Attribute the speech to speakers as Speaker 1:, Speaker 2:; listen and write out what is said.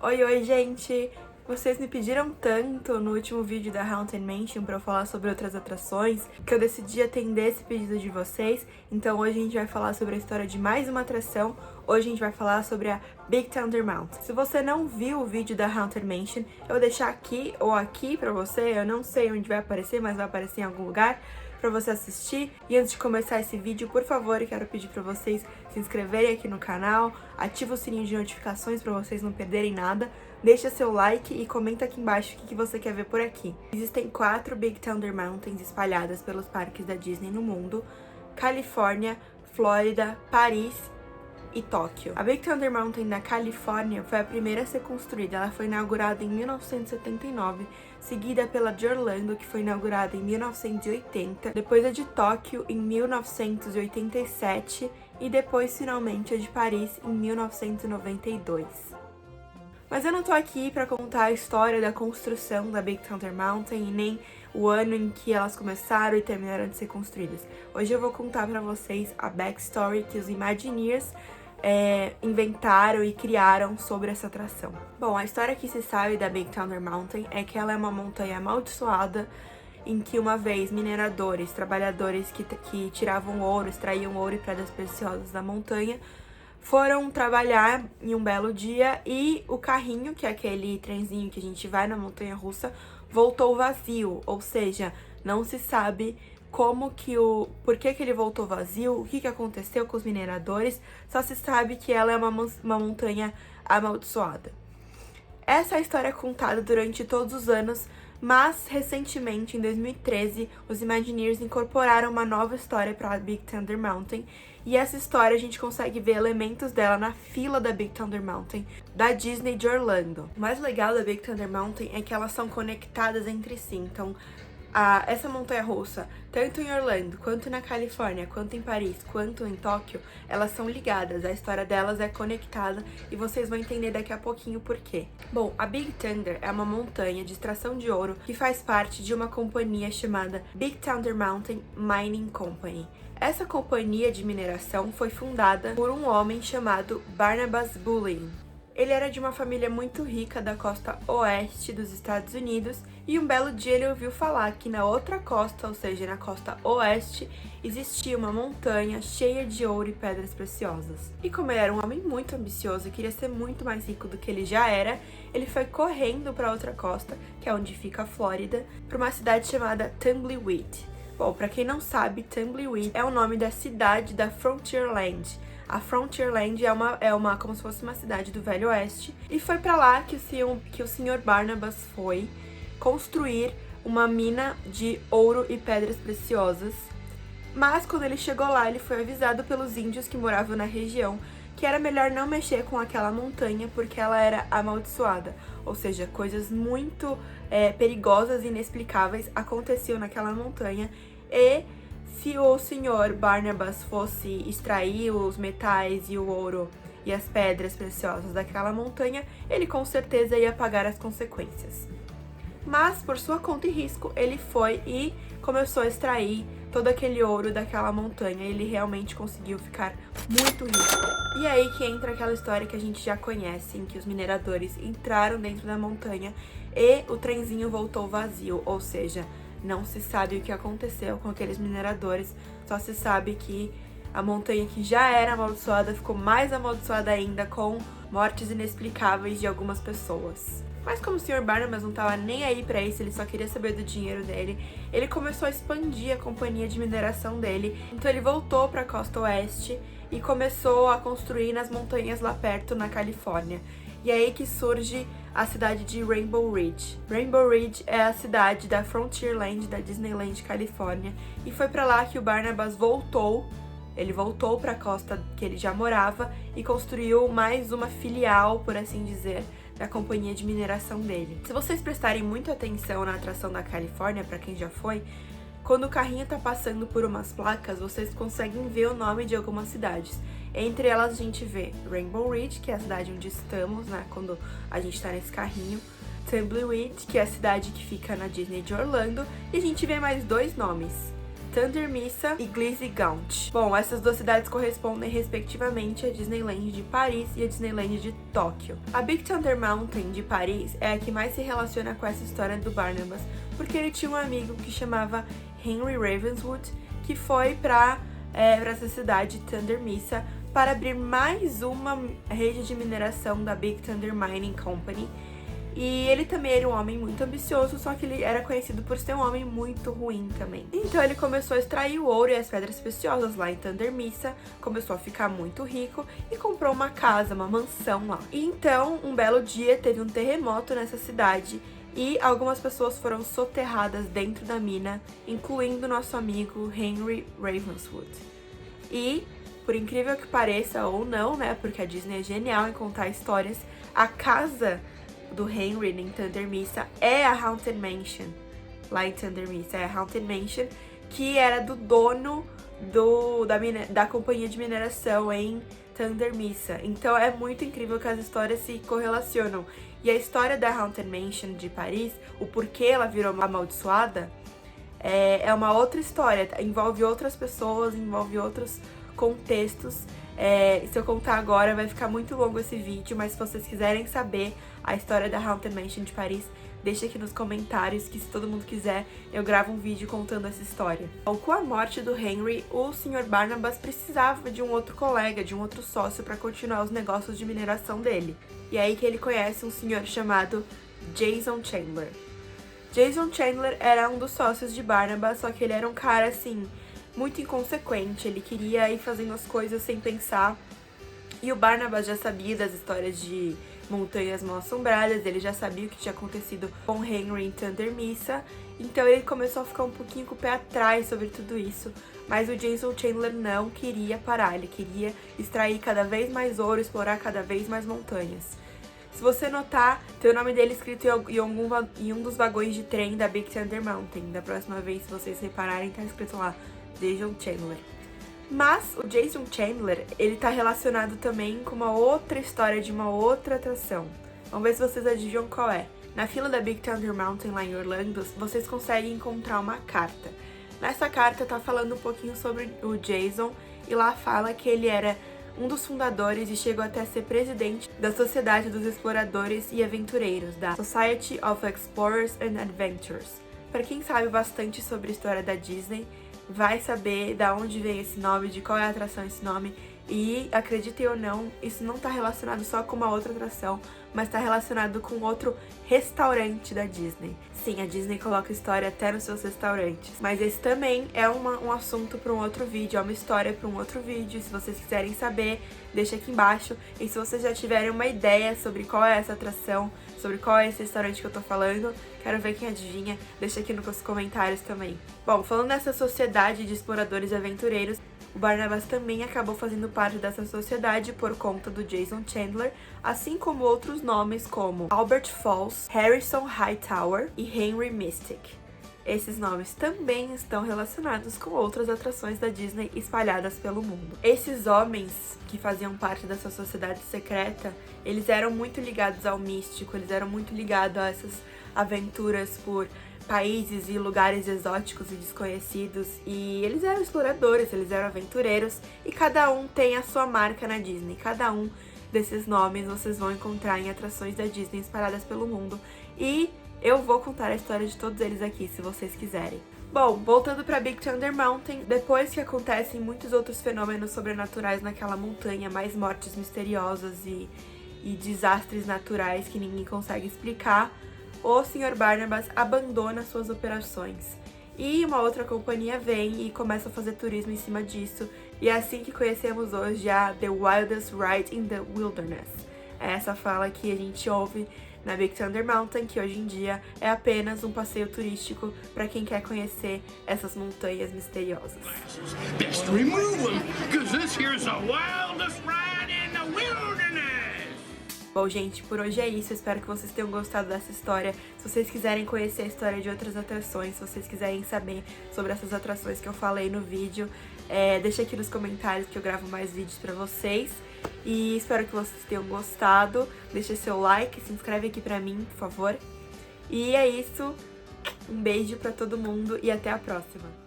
Speaker 1: Oi, gente! Vocês me pediram tanto no último vídeo da Haunted Mansion pra eu falar sobre outras atrações que eu decidi atender esse pedido de vocês. Então hoje a gente vai falar sobre a história de mais uma atração. Hoje a gente vai falar sobre a Big Thunder Mountain. Se você não viu o vídeo da Haunted Mansion, eu vou deixar aqui ou aqui pra você. Eu não sei onde vai aparecer, mas vai aparecer em algum lugar pra você assistir. E antes de começar esse vídeo, por favor, eu quero pedir pra vocês se inscreverem aqui no canal, ativa o sininho de notificações pra vocês não perderem nada, deixa seu like e comenta aqui embaixo o que você quer ver por aqui. Existem 4 Big Thunder Mountains espalhadas pelos parques da Disney no mundo: Califórnia, Flórida, Paris e Tóquio. A Big Thunder Mountain da Califórnia foi a primeira a ser construída. Ela foi inaugurada em 1979, seguida pela de Orlando, que foi inaugurada em 1980, depois a de Tóquio em 1987 e depois finalmente a de Paris em 1992. Mas eu não tô aqui pra contar a história da construção da Big Thunder Mountain e nem o ano em que elas começaram e terminaram de ser construídas. Hoje eu vou contar pra vocês a backstory que os Imagineers inventaram e criaram sobre essa atração. Bom, a história que se sabe da Big Thunder Mountain é que ela é uma montanha amaldiçoada em que uma vez mineradores, trabalhadores que tiravam ouro, extraíam ouro e pedras preciosas da montanha, foram trabalhar em um belo dia e o carrinho, que é aquele trenzinho que a gente vai na montanha-russa, voltou vazio, ou seja, não se sabe por que ele voltou vazio, o que aconteceu com os mineradores, só se sabe que ela é uma montanha amaldiçoada. Essa é a história contada durante todos os anos, mas recentemente, em 2013, os Imagineers incorporaram uma nova história para a Big Thunder Mountain, e essa história a gente consegue ver elementos dela na fila da Big Thunder Mountain da Disney de Orlando. O mais legal da Big Thunder Mountain é que elas são conectadas entre si, então essa montanha-russa, tanto em Orlando, quanto na Califórnia, quanto em Paris, quanto em Tóquio, elas são ligadas, a história delas é conectada e vocês vão entender daqui a pouquinho por quê. Bom, a Big Thunder é uma montanha de extração de ouro que faz parte de uma companhia chamada Big Thunder Mountain Mining Company. Essa companhia de mineração foi fundada por um homem chamado Barnabas Bullen. Ele era de uma família muito rica da costa oeste dos Estados Unidos e um belo dia ele ouviu falar que na outra costa, ou seja, na costa oeste, existia uma montanha cheia de ouro e pedras preciosas. E como ele era um homem muito ambicioso e queria ser muito mais rico do que ele já era, ele foi correndo para outra costa, que é onde fica a Flórida, para uma cidade chamada Tumbleweed. Bom, para quem não sabe, Tumbleweed é o nome da cidade da Frontierland. A Frontierland é uma como se fosse uma cidade do Velho Oeste, e foi para lá que o Sr. Barnabas foi construir uma mina de ouro e pedras preciosas. Mas quando ele chegou lá, ele foi avisado pelos índios que moravam na região que era melhor não mexer com aquela montanha porque ela era amaldiçoada, ou seja, coisas muito perigosas e inexplicáveis aconteciam naquela montanha, e se o Sr. Barnabas fosse extrair os metais e o ouro e as pedras preciosas daquela montanha, ele com certeza ia pagar as consequências. Mas, por sua conta e risco, ele foi e começou a extrair todo aquele ouro daquela montanha. Ele realmente conseguiu ficar muito rico. E aí que entra aquela história que a gente já conhece, em que os mineradores entraram dentro da montanha e o trenzinho voltou vazio, ou seja, não se sabe o que aconteceu com aqueles mineradores, só se sabe que a montanha que já era amaldiçoada ficou mais amaldiçoada ainda, com mortes inexplicáveis de algumas pessoas. Mas como o Sr. Barnabas não estava nem aí para isso, ele só queria saber do dinheiro dele, ele começou a expandir a companhia de mineração dele. Então ele voltou para a costa oeste e começou a construir nas montanhas lá perto, na Califórnia. E é aí que surge a cidade de Rainbow Ridge. Rainbow Ridge é a cidade da Frontierland, da Disneyland Califórnia, e foi para lá que o Barnabas voltou. Ele voltou para a costa que ele já morava e construiu mais uma filial, por assim dizer, da companhia de mineração dele. Se vocês prestarem muita atenção na atração da Califórnia, para quem já foi, quando o carrinho tá passando por umas placas, vocês conseguem ver o nome de algumas cidades. Entre elas a gente vê Rainbow Ridge, que é a cidade onde estamos, né, quando a gente tá nesse carrinho, Tumbleweed, que é a cidade que fica na Disney de Orlando, e a gente vê mais 2 nomes, Thunder Mesa e Gleesy Gaunt. Bom, essas duas cidades correspondem respectivamente a Disneyland de Paris e a Disneyland de Tóquio. A Big Thunder Mountain de Paris é a que mais se relaciona com essa história do Barnabas, porque ele tinha um amigo que chamava Henry Ravenswood, que foi para essa cidade, Thunder Mesa, para abrir mais uma rede de mineração da Big Thunder Mining Company. E ele também era um homem muito ambicioso, só que ele era conhecido por ser um homem muito ruim também. Então ele começou a extrair o ouro e as pedras preciosas lá em Thunder Mesa, começou a ficar muito rico e comprou uma casa, uma mansão lá. E então, um belo dia, teve um terremoto nessa cidade e algumas pessoas foram soterradas dentro da mina, incluindo nosso amigo Henry Ravenswood. E, por incrível que pareça ou não, né, porque a Disney é genial em contar histórias, a casa do Henry em Thunder Mesa é a Haunted Mansion, lá em Thunder Mesa, é a Haunted Mansion, que era do dono da companhia de mineração em Thunder Mesa. Então é muito incrível que as histórias se correlacionam. E a história da Haunted Mansion de Paris, o porquê ela virou amaldiçoada, é uma outra história, envolve outras pessoas, envolve outros contextos. Se eu contar agora vai ficar muito longo esse vídeo, mas se vocês quiserem saber a história da Haunted Mansion de Paris, deixa aqui nos comentários que, se todo mundo quiser, eu gravo um vídeo contando essa história. Bom, com a morte do Henry, o Sr. Barnabas precisava de um outro colega, de um outro sócio para continuar os negócios de mineração dele. E é aí que ele conhece um senhor chamado Jason Chandler. Jason Chandler era um dos sócios de Barnabas, só que ele era um cara, assim, muito inconsequente. Ele queria ir fazendo as coisas sem pensar. E o Barnabas já sabia das histórias de montanhas mal-assombradas, ele já sabia o que tinha acontecido com Henry em Thunder Mesa, então ele começou a ficar um pouquinho com o pé atrás sobre tudo isso. Mas o Jason Chandler não queria parar, ele queria extrair cada vez mais ouro, explorar cada vez mais montanhas. Se você notar, tem o nome dele escrito em um dos vagões de trem da Big Thunder Mountain. Da próxima vez, se vocês repararem, tá escrito lá, Jason Chandler. Mas o Jason Chandler, ele tá relacionado também com uma outra história de uma outra atração. Vamos ver se vocês adivinham qual é. Na fila da Big Thunder Mountain, lá em Orlando, vocês conseguem encontrar uma carta. Nessa carta tá falando um pouquinho sobre o Jason, e lá fala que ele era um dos fundadores e chegou até a ser presidente da Sociedade dos Exploradores e Aventureiros, da Society of Explorers and Adventurers. Para quem sabe bastante sobre a história da Disney, vai saber da onde vem esse nome, de qual é a atração esse nome. E, acreditem ou não, isso não está relacionado só com uma outra atração, mas está relacionado com outro restaurante da Disney. Sim, a Disney coloca história até nos seus restaurantes. Mas esse também é um assunto para um outro vídeo, é uma história para um outro vídeo. Se vocês quiserem saber, deixa aqui embaixo. E se vocês já tiverem uma ideia sobre qual é essa atração, sobre qual é esse restaurante que eu tô falando, quero ver quem adivinha, deixa aqui nos comentários também. Bom, falando dessa sociedade de exploradores e aventureiros, o Barnabas também acabou fazendo parte dessa sociedade por conta do Jason Chandler, assim como outros nomes como Albert Falls, Harrison Hightower e Henry Mystic. Esses nomes também estão relacionados com outras atrações da Disney espalhadas pelo mundo. Esses homens que faziam parte dessa sociedade secreta, eles eram muito ligados ao místico, eles eram muito ligados a essas aventuras por países e lugares exóticos e desconhecidos, e eles eram exploradores, eles eram aventureiros, e cada um tem a sua marca na Disney. Cada um desses nomes vocês vão encontrar em atrações da Disney espalhadas pelo mundo, e eu vou contar a história de todos eles aqui, se vocês quiserem. Bom, voltando para Big Thunder Mountain, depois que acontecem muitos outros fenômenos sobrenaturais naquela montanha, mais mortes misteriosas e desastres naturais que ninguém consegue explicar, o Sr. Barnabas abandona suas operações. E uma outra companhia vem e começa a fazer turismo em cima disso. E é assim que conhecemos hoje a The Wildest Ride in the Wilderness. É essa fala que a gente ouve na Big Thunder Mountain, que hoje em dia é apenas um passeio turístico para quem quer conhecer essas montanhas misteriosas.
Speaker 2: Best remove them, 'cause this here's the wildest ride in the wilderness.
Speaker 1: Bom, gente, por hoje é isso. Eu espero que vocês tenham gostado dessa história. Se vocês quiserem conhecer a história de outras atrações, se vocês quiserem saber sobre essas atrações que eu falei no vídeo, deixa aqui nos comentários que eu gravo mais vídeos pra vocês. E espero que vocês tenham gostado. Deixa seu like, se inscreve aqui pra mim, por favor. E é isso. Um beijo pra todo mundo e até a próxima.